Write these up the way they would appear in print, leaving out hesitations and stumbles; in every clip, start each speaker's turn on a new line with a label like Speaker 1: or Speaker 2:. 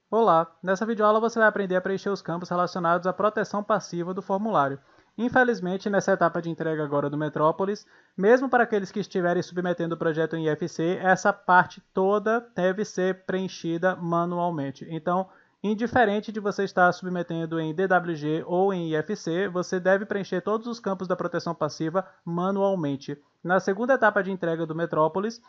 Speaker 1: Olá, nessa videoaula você vai aprender a preencher os campos relacionados à proteção passiva do formulário. Infelizmente, nessa etapa de entrega agora do Metrópolis, mesmo para aqueles que estiverem submetendo o projeto em IFC, essa parte toda deve ser preenchida manualmente. Então, indiferente de você estar submetendo em DWG ou em IFC, você deve preencher todos os campos da proteção passiva manualmente. Na segunda etapa de entrega do Metrópolis,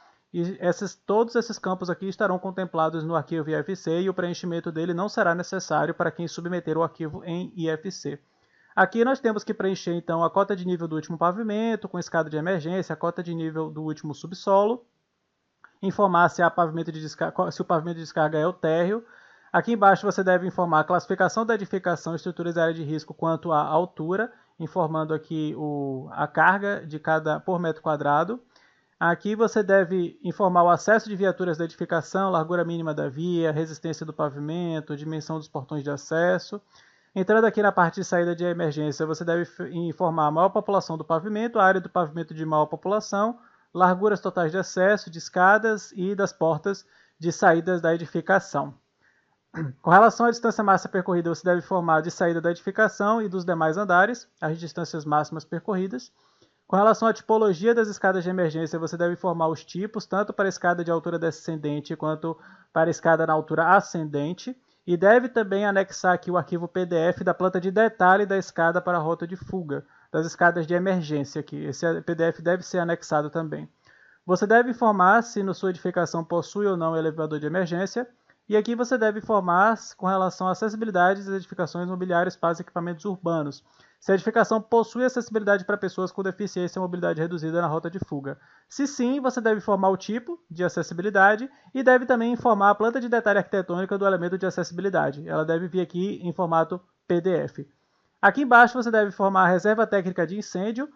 Speaker 1: todos esses campos aqui estarão contemplados no arquivo IFC e o preenchimento dele não será necessário para quem submeter o arquivo em IFC. Aqui nós temos que preencher então a cota de nível do último pavimento, com escada de emergência, a cota de nível do último subsolo, informar se o pavimento de descarga é o térreo. Aqui embaixo você deve informar a classificação da edificação, estruturas e área de risco quanto à altura, informando aqui a carga por metro quadrado. Aqui você deve informar o acesso de viaturas da edificação, largura mínima da via, resistência do pavimento, dimensão dos portões de acesso. Entrando aqui na parte de saída de emergência, você deve informar a maior população do pavimento, a área do pavimento de maior população, larguras totais de acesso, de escadas e das portas de saídas da edificação. Com relação à distância máxima percorrida, você deve informar de saída da edificação e dos demais andares, as distâncias máximas percorridas. Com relação à tipologia das escadas de emergência, você deve informar os tipos, tanto para a escada de altura descendente quanto para a escada na altura ascendente. E deve também anexar aqui o arquivo PDF da planta de detalhe da escada para a rota de fuga, das escadas de emergência aqui. Esse PDF deve ser anexado também. Você deve informar se na sua edificação possui ou não elevador de emergência. E aqui você deve informar com relação à acessibilidade das edificações mobiliárias para os equipamentos urbanos. Se a edificação possui acessibilidade para pessoas com deficiência ou mobilidade reduzida na rota de fuga. Se sim, você deve informar o tipo de acessibilidade e deve também informar a planta de detalhe arquitetônica do elemento de acessibilidade. Ela deve vir aqui em formato PDF. Aqui embaixo você deve informar a reserva técnica de incêndio,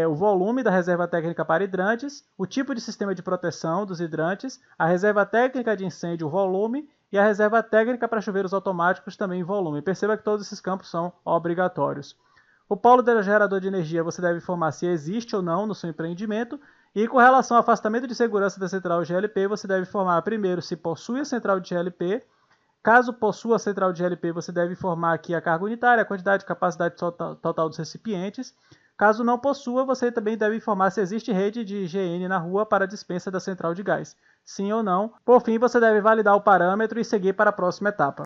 Speaker 1: o volume da reserva técnica para hidrantes, o tipo de sistema de proteção dos hidrantes, a reserva técnica de incêndio, o volume, e a reserva técnica para chuveiros automáticos também em volume. Perceba que todos esses campos são obrigatórios. O polo do gerador de energia você deve informar se existe ou não no seu empreendimento. E com relação ao afastamento de segurança da central GLP, você deve informar primeiro se possui a central de GLP. Caso possua a central de GLP, você deve informar aqui a carga unitária, a quantidade e capacidade total dos recipientes. Caso não possua, você também deve informar se existe rede de GN na rua para a dispensa da central de gás. Sim ou não. Por fim, você deve validar o parâmetro e seguir para a próxima etapa.